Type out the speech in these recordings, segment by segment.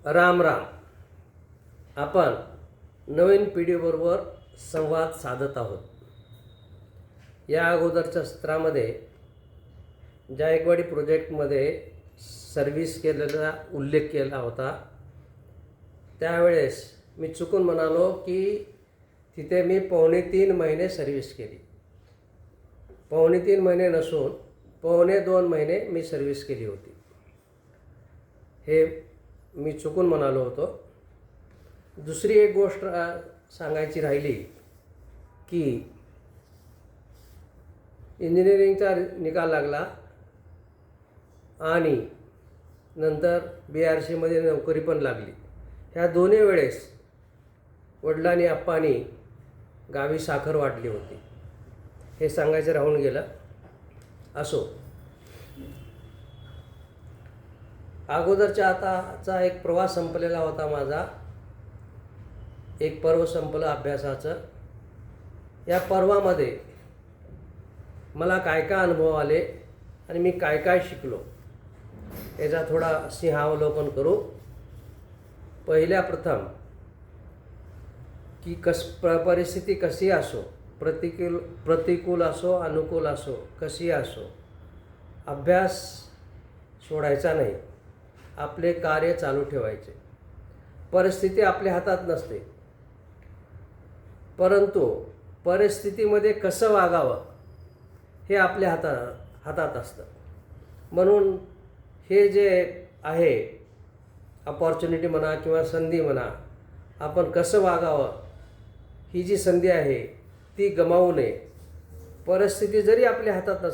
राम राम. आपण नवीन पिढीबरोबर संवाद साधत आहोत. या अगोदरच्या सत्रामध्ये जायकवाडी प्रोजेक्टमध्ये सर्व्हिस केलेला उल्लेख केला होता. त्यावेळेस मी चुकून म्हणालो की तिथे मी 3.25 महिने सर्व्हिस केली. 3.25 महिने नसून 2.25 महिने मी सर्व्हिस केली होती. हे मी चुकून म्हणालो होतो. दुसरी एक गोष्ट सांगायची राहिली की इंजिनिअरिंगचा निकाल लागला आणि नंतर BRCमध्ये नोकरी पण लागली. ह्या दोन्ही वेळेस वडिलांनी आप्पांनी गावी साखर वाटली होती. हे सांगायचं राहून गेलं. असो, अगोदरच्या आताचा एक प्रवास संपलेला होता माझा. एक पर्व संपलं अभ्यासाचं. या पर्वामध्ये मला काय काय अनुभव आले आणि मी काय काय शिकलो याचा थोडा सिंहावलोकन करू. प्रथम की परिस्थिती कशी असो, प्रतिकूल असो अनुकूल असो, कशी असो, अभ्यास सोडायचा नाही. आपले कार्य चालू ठेवायचे. परिस्थिती आपल्या हातात नसते, परंतु परिस्थितीमध्ये कसं वागावं हे आपल्या हातात असतं. म्हणून हे जे आहे अपॉर्च्युनिटी म्हणा किंवा संधी म्हणा, आपण कसं वागावं, ही जी संधी आहे ती गमावू नये. परिस्थिती जरी आपल्या हातात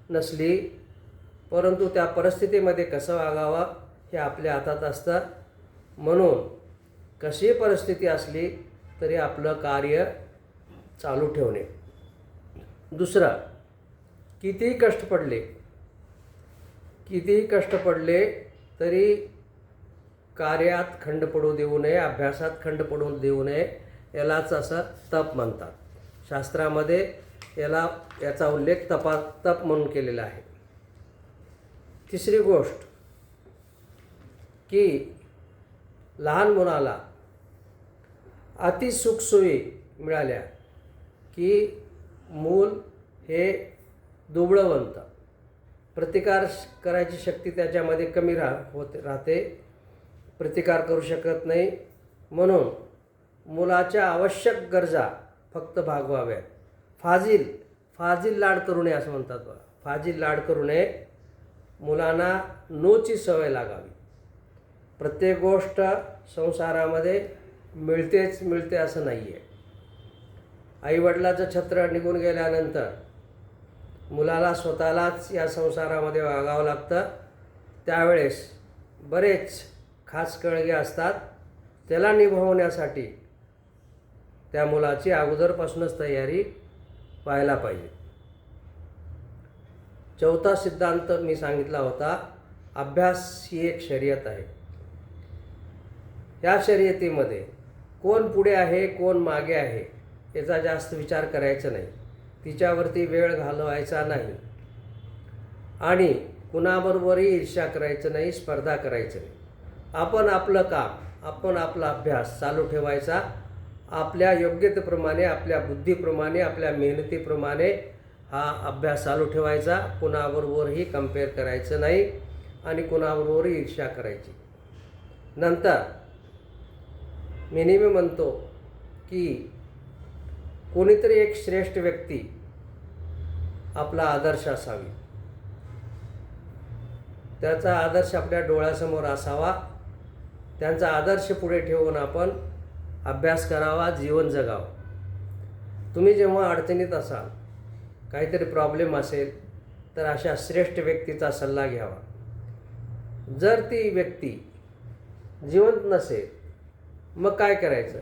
नसली परंतु त्या परिस्थितीमध्ये कसं वागावं हे आपल्या हातात असतं. म्हणून कशी परिस्थिती असली तरी आपलं कार्य चालू ठेवणे. दुसरं, कितीही कष्ट पडले तरी कार्यात खंड पडू देऊ नये, अभ्यासात खंड पडू देऊ नये. यालाच असं तप म्हणतात. शास्त्रामध्ये याचा उल्लेख तप म्हणून केलेला आहे. तिसरी गोष्ट की लहान मुलाला अति सुखसोयी मिळाल्या की मूल हे दुबळं बनतं. प्रतिकार करायची शक्ती त्याच्यामध्ये कमी राहते. प्रतिकार करू शकत नाही. म्हणून मुलाच्या आवश्यक गरजा फक्त भागवाव्यात. फाजील लाड करू नये असं म्हणतात बघा. फाजील लाड करू नये. मुलांना नोची सवय लागावी. प्रत्येक गोष्ट संसारामध्ये मिळते असं नाही आहे. आईवडिलाचं छत्र निघून गेल्यानंतर मुलाला स्वतःलाच या संसारामध्ये वागावं लागतं. त्यावेळेस बरेच खास कळगे असतात. त्याला निभावण्यासाठी त्या मुलाची अगोदरपासूनच तयारी व्हायला पाहिजे. चौथा सिद्धांत मी सांगितला होता, अभ्यास ही एक शर्यत आहे. या शर्यतीमध्ये कोण पुढे आहे कोण मागे आहे याचा जास्त विचार करायचा नाही. तिच्यावरती वेळ घालवायचा नाही आणि कुणाबरोबरही ईर्ष्या करायचं नाही, स्पर्धा करायचं नाही. आपण आपलं काम, आपण आपला अभ्यास चालू ठेवायचा. आपल्या योग्यतेप्रमाणे, आपल्या बुद्धीप्रमाणे, आपल्या मेहनतीप्रमाणे हा अभ्यास चालू ठेवायचा. कुणाबरोबरही कंपेअर करायचं नाही आणि कुणाबरोबरही ईर्ष्या करायची. नंतर मी नेहमी म्हणतो की कोणीतरी एक श्रेष्ठ व्यक्ती आपला आदर्श असावी. त्याचा आदर्श आपल्या डोळ्यासमोर असावा. त्यांचा आदर्श पुढे ठेवून आपण अभ्यास करावा, जीवन जगावं. तुम्ही जेव्हा अडचणीत असाल, काहीतरी प्रॉब्लेम असेल तर अशा श्रेष्ठ व्यक्तीचा सल्ला घ्यावा. जर ती व्यक्ती जिवंत नसेल मग काय करायचं,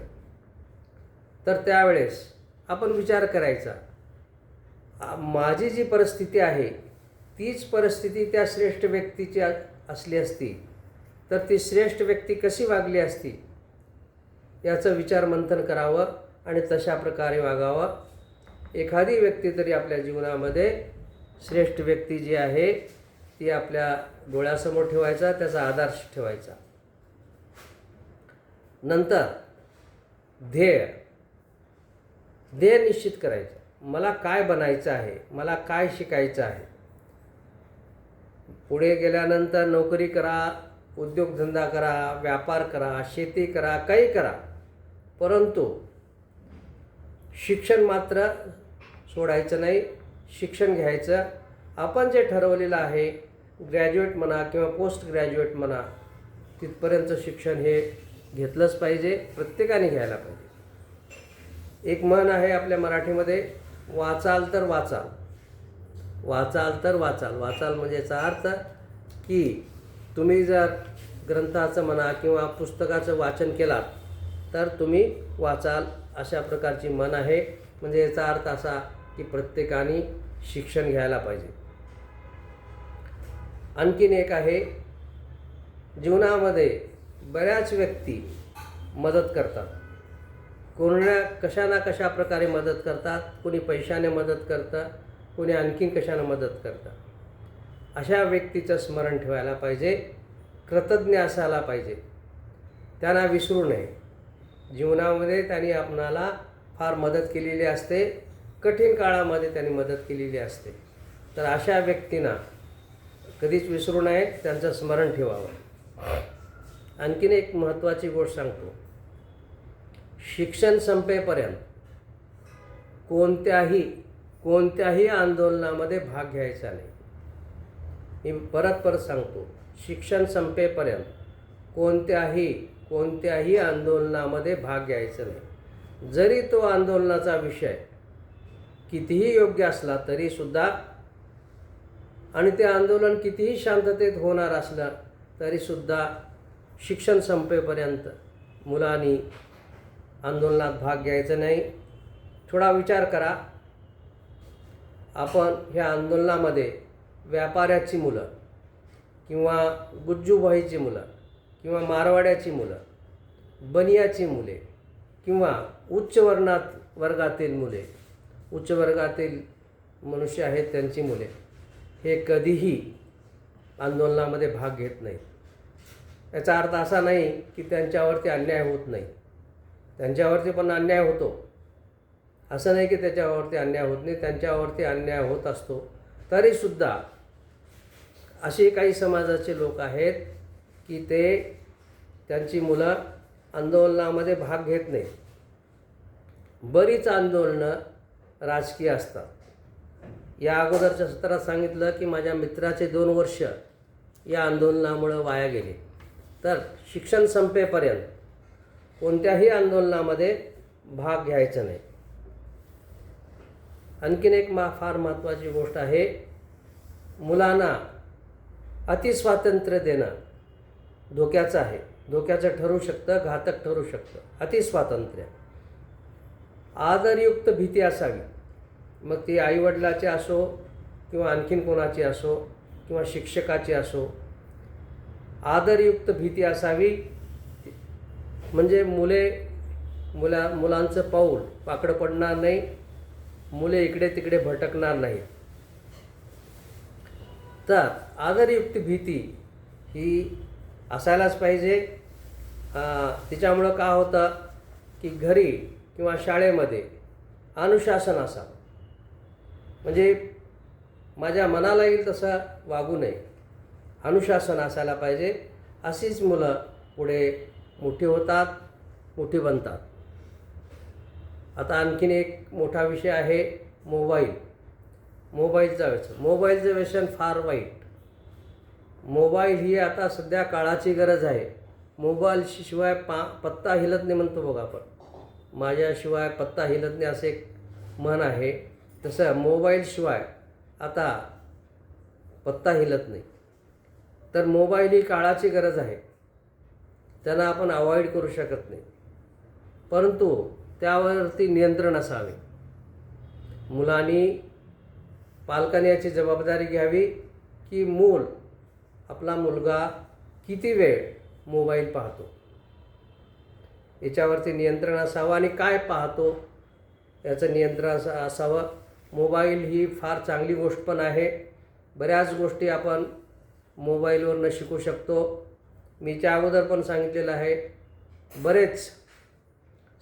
तर त्यावेळेस आपण विचार करायचा, माझी जी परिस्थिती आहे तीच परिस्थिती त्या श्रेष्ठ व्यक्तीची असली असती तर ती श्रेष्ठ व्यक्ती कशी वागली असती याचं विचार मंथन करावं आणि तशा प्रकारे वागावं. एखादी व्यक्ती तरी आपल्या जीवनामध्ये श्रेष्ठ व्यक्ती जी आहे ती आपल्या डोळ्यासमोर ठेवायचा, त्याचा आदर्श ठेवायचा. नंतर ध्येय निश्चित करायचं. मला काय बनायचं आहे, मला काय शिकायचं आहे. पुढे गेल्यानंतर नोकरी करा, उद्योगधंदा करा, व्यापार करा, शेती करा, काही करा, परंतु शिक्षण मात्र सोडायचं नाही. शिक्षण घ्यायचं. आपण जे ठरवलेलं आहे, ग्रॅज्युएट म्हणा किंवा पोस्ट ग्रॅज्युएट म्हणा, तिथपर्यंत शिक्षण हे घेतलंच पाहिजे, प्रत्येकाने घ्यायला पाहिजे. एक म्हण आहे आपल्या मराठीमध्ये, वाचाल तर वाचाल, वाचाल तर वाचाल. वाचाल म्हणजे याचा अर्थ की तुम्ही जर ग्रंथाचं म्हणा किंवा पुस्तकाचं वाचन केलात तर तुम्ही वाचाल, अशा प्रकारची म्हण आहे. म्हणजे याचा अर्थ असा की प्रत्येकाने शिक्षण घ्यायला पाहिजे. आणखीन एक आहे, जीवनामध्ये बऱ्याच व्यक्ती मदत करतात. कशा ना कशा प्रकारे मदत करतात. कोणी पैशाने मदत करतं, कोणी आणखीन कशाने मदत करतं. अशा व्यक्तीचं स्मरण ठेवायला पाहिजे. कृतज्ञ असायला पाहिजे, त्यांना विसरू नये. जीवनामध्ये त्यांनी आपणाला फार मदत केलेली असते, कठीण काळामध्ये त्यांनी मदत केलेली असते. तर अशा व्यक्तींना कधीच विसरू नये, त्यांचं स्मरण ठेवावं. आणखीन एक महत्त्वाची गोष्ट सांगतो, शिक्षण संपेपर्यंत कोणत्याही आंदोलनामध्ये भाग घ्यायचा नाही. मी परत सांगतो, शिक्षण संपेपर्यंत कोणत्याही आंदोलनामध्ये भाग घ्यायचा नाही. जरी तो आंदोलनाचा विषय कितीही योग्य असला तरीसुद्धा, आणि ते आंदोलन कितीही शांततेत होणार असलं तरीसुद्धा, शिक्षण संपेपर्यंत मुलांनी आंदोलनात भाग घ्यायचा नाही. थोडा विचार करा, आपण ह्या आंदोलनामध्ये व्यापाऱ्याची मुलं किंवा गुज्जूभाईची मुलं किंवा मारवाड्याची मुलं, बनियाची मुले किंवा उच्च वर्गातील मुले, उच्च वर्गातील मनुष्य आहेत त्यांची मुले, हे कधीही आंदोलनामध्ये भाग घेत नाहीत. याचा अर्थ असा नाही की त्यांच्यावरती अन्याय होत नाही. त्यांच्यावरती पण अन्याय होतो. असं नाही की त्याच्यावरती अन्याय होत नाही, त्यांच्यावरती अन्याय होत असतो. तरीसुद्धा असे काही समाजाचे लोक आहेत की त्यांची मुलं आंदोलनामध्ये भाग घेत नाहीत. बरीच आंदोलनं राजकीय असतात. या अगोदरच्या सत्रात सांगितलं की माझ्या मित्राचे 2 वर्ष या आंदोलनामुळं वाया गेले. तर शिक्षण संपेपर्यंत कोणत्याही आंदोलनामध्ये भाग घ्यायचा नाही. आणखीन एक फार महत्त्वाची गोष्ट आहे, मुलांना अतिस्वातंत्र्य देणं धोक्याचं आहे. धोक्याचं ठरू शकतं, घातक ठरू शकतं. अतिस्वातंत्र्य, आदरयुक्त भीती असावी. मग ती आईवडिलाची असो किंवा आणखीन कोणाची असो किंवा शिक्षकाची असो, आदरयुक्त भीती असावी. म्हणजे मुलांचं पाऊल वाकडं पडणार नाही, मुले इकडे तिकडे भटकणार नाहीत. तर आदरयुक्त भीती ही असायलाच पाहिजे. तिच्यामुळं काय होतं की घरी किंवा शाळेमध्ये अनुशासन असावं. म्हणजे माझ्या मनाला येईल तसं वागू नये, अनुशासन असायला पाहिजे. अशीच मुलं पुढे मोठी होतात, मोठी बनतात. आता आणखीन एक मोठा विषय आहे मोबाईलचं व्यसन फार वाईट. मोबाईल ही आता सध्या काळाची गरज आहे. मोबाईलशिवाय पत्ता हिलत नाही म्हणतो बघा आपण. माझ्याशिवाय पत्ता हिलत नाही असे एक म्हण आहे. तसं मोबाईलशिवाय आता पत्ता हिलत नाही. तर मोबाईल ही काळाची गरज आहे, त्यांना आपण अवॉइड करू शकत नाही. परंतु त्यावरती नियंत्रण असावे. पालकांनी याची जबाबदारी घ्यावी की आपला मुलगा किती वेळ मोबाईल पाहतो याच्यावरती नियंत्रण असावं. आणि काय पाहतो याचं नियंत्रण असावं. मोबाईल ही फार चांगली गोष्ट पण आहे. बऱ्याच गोष्टी आपण मोबाईलवरनं शिकू शकतो. मी त्या अगोदर पण सांगितलेलं आहे बरेच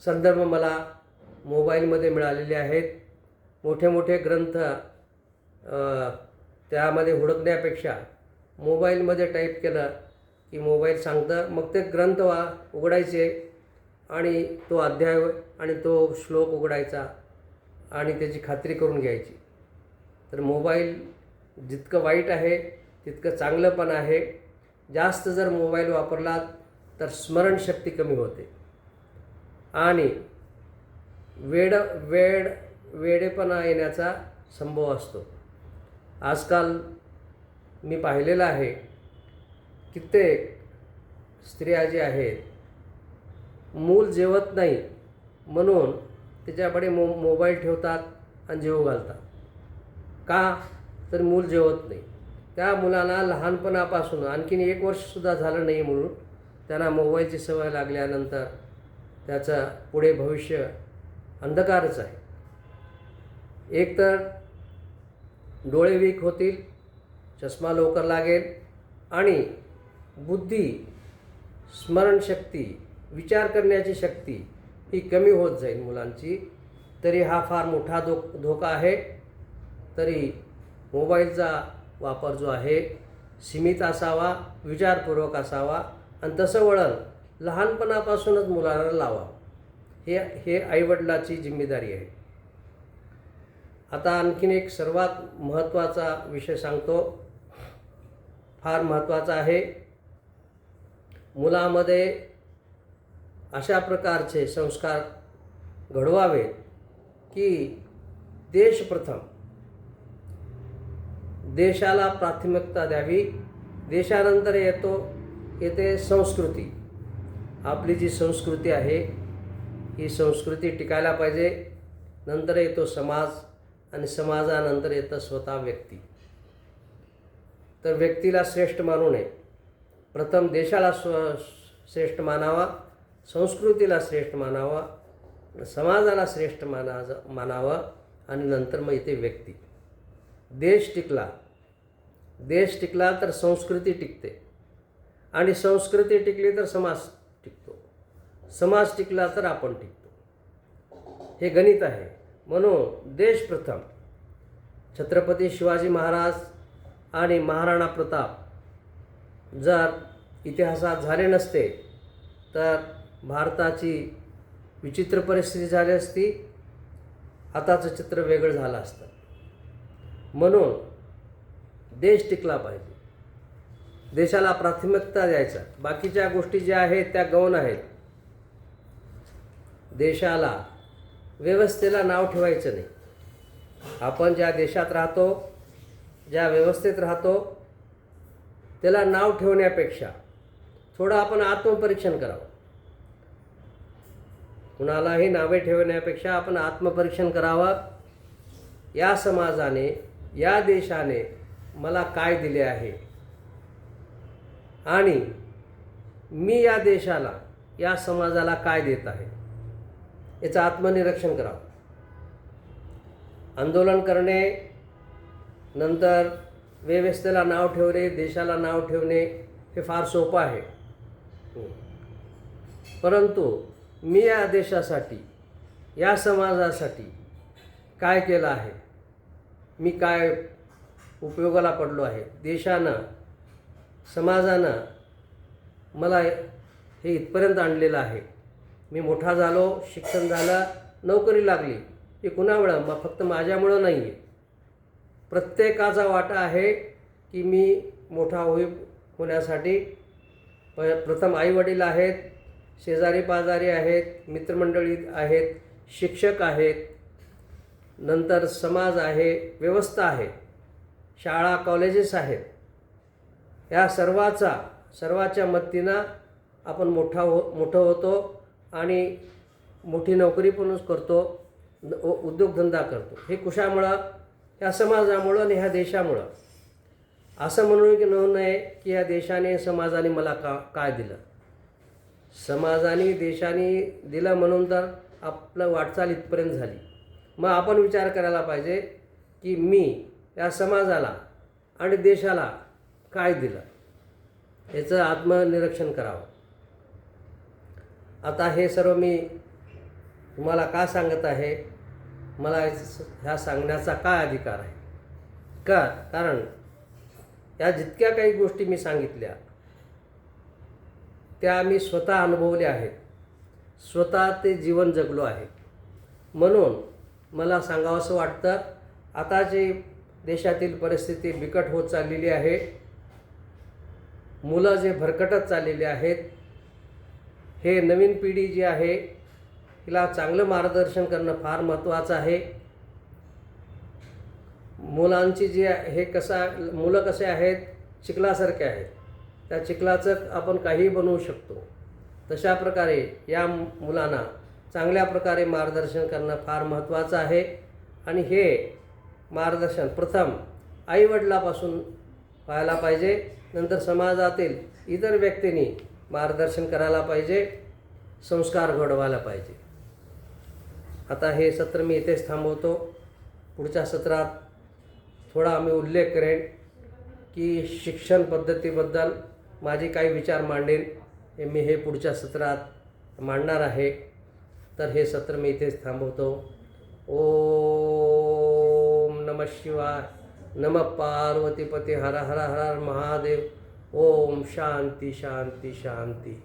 संदर्भ मला मोबाईलमध्ये मिळालेले आहेत. मोठे मोठे ग्रंथ त्यामध्ये हुडकण्यापेक्षा मोबाईलमध्ये टाईप केलं की मोबाईल सांगतं, मग ते ग्रंथ उघडायचे आणि तो अध्याय आणि तो श्लोक उघडायचा आणि त्याची खात्री करून घ्यायची. तर मोबाईल जितकं वाईट आहे तितकं चांगलं पण आहे. जास्त जर मोबाईल वापरला तर स्मरणशक्ती कमी होते आणि वेडेपणा येण्याचा संभव असतो. आजकाल मी पाहिलेलं आहे, कित्येक स्त्रिया जे आहेत, मूल जेवत नाही म्हणून त्याच्याकडे मोबाईल ठेवतात आणि जेवू घालतात. का? तर मूल जेवत नाही. त्या मुलाला लहानपणापासून आणखीन 1 वर्षसुद्धा झालं नाही म्हणून त्यांना मोबाईलची सवय लागल्यानंतर त्याचं पुढे भविष्य अंधकारच आहे. एक तर डोळे वीक होतील, चष्मा लवकर लागेल आणि बुद्धी, स्मरणशक्ती, विचार करण्याची शक्ती ही कमी होत जाईल मुलांची. तरी हा फार मोठा धोका आहे. तरी मोबाईलचा वापर जो आहे सीमित असावा, विचारपूर्वक असावा आणि तसं वळण लहानपणापासूनच मुलांना लावा. हे आईवडिलाची जिम्मेदारी आहे. आता आणखीन एक सर्वात महत्त्वाचा विषय सांगतो, फार महत्त्वाचा आहे. मुलामध्ये अशा प्रकारचे संस्कार घडवावेत की देश प्रथम, देशाला प्राथमिकता द्यावी. देशानंतर येते संस्कृती. आपली जी संस्कृती आहे ही संस्कृती टिकायला पाहिजे. नंतर येतो समाज आणि समाजानंतर येतं स्वतः व्यक्ती. तर व्यक्तीला श्रेष्ठ मानू नये. प्रथम देशाला श्रेष्ठ मानावा, संस्कृतीला श्रेष्ठ मानावा, समाजाला श्रेष्ठ मानावं आणि नंतर मग येते व्यक्ती. देश टिकला तर संस्कृती टिकते आणि संस्कृती टिकली तर समाज टिकतो, समाज टिकला तर आपण टिकतो. हे गणित आहे. म्हणून देश प्रथम. छत्रपती शिवाजी महाराज आणि महाराणा प्रताप जर इतिहासात झाले नसते तर भारताची विचित्र परिस्थिती झाली असती. आताचं चित्र वेगळं झालं असतं. म्हणून देश टिकला पाहिजे. देशाला प्राथमिकता द्यायचा. बाकीच्या गोष्टी ज्या आहेत त्या गौण आहेत. देशाला, व्यवस्थेला नाव ठेवायचं नाही. आपण ज्या देशात राहतो, ज्या व्यवस्थेत राहतो, त्याला नाव ठेवण्यापेक्षा थोडं आपण आत्मपरीक्षण करावं. कुणालाही नावे ठेवण्यापेक्षा आपण आत्मपरीक्षण करावं. या समाजाने, या देशाने मला काय दिले आहे आणि मी या देशाला, या समाजाला काय देत आहे, याचं आत्मनिरीक्षण करावं. आंदोलन करणे, नंतर व्यवस्थेला नाव ठेवणे, देशाला नाव ठेवणे हे फार सोपं आहे. परंतु मी या देशासाठी, या समाजासाठी काय केलं आहे, मी काय उपयोगाला पडलो आहे, देशानं, समाजानं मला हे इथपर्यंत आणलेलं आहे. मी मोठा झालो, शिक्षण झालं, नोकरी लागली, हे कुणामुळं? मग फक्त माझ्यामुळं नाही आहे. प्रत्येकाचा वाटा आहे की मी मोठा होण्यासाठी प्रथम आईवडील आहेत, शेजारी पाजारी आहेत, मित्रमंडळी आहेत, शिक्षक आहेत, नंतर समाज आहे, व्यवस्था आहे, शाळा कॉलेजेस आहेत. या सर्वाच्या मदतीनं आपण मोठं होतो आणि मोठी नोकरी पण करतो, उद्योगधंदा करतो. हे कशामुळं? ह्या समाजामुळं आणि ह्या देशामुळं. असं म्हणू नये की या देशाने, समाजाने मला काय दिलं. समाजाने, देशाने दिलं म्हणून तर आपलं वाटचाल इथपर्यंत झाली. मग आपण विचार करायला पाहिजे की मी या समाजाला आणि देशाला काय दिलं, याचं आत्मनिरीक्षण करावं. आता हे सर्व मी तुम्हाला का सांगत आहे, मला ह्या सांगण्याचा काय अधिकार आहे? कारण या जितक्या काही गोष्टी मी सांगितल्या त्या मी स्वतः अनुभवल्या आहेत, स्वतः ते जीवन जगलो आहे. म्हणून मला सांगावंसं वाटतं, आता जी देशातील परिस्थिती बिकट होत चाललेली आहे, मुलं जे भरकटत चाललेली आहेत, हे नवीन पिढी जी आहे हिला चांगलं मार्गदर्शन करणं फार महत्त्वाचं आहे. मुलांची जी हे मुलं कसे आहेत, चिखलासारखे आहेत. त्या चिखलाचं आपण काहीही बनवू शकतो. तशा प्रकारे या मुलांना चांगल्या प्रकारे मार्गदर्शन करणं फार महत्त्वाचं आहे. आणि हे मार्गदर्शन प्रथम आईवडिलापासून व्हायला पाहिजे, नंतर समाजातील इतर व्यक्तींनी मार्गदर्शन करायला पाहिजे, संस्कार घडवायला पाहिजे. आता हे सत्र मी इथेच थांबवतो. पुढच्या सत्रात थोडा मी उल्लेख करेन की शिक्षण पद्धतीबद्दल माझे काही विचार मांडेन. मी हे पुढच्या सत्रात मांडणार आहे. तर हे सत्र मी इथेच थांबवतो. ओम नमः शिवाय. नमः पार्वतीपती. हर हर हर महादेव. ओम शांती शांती शांती.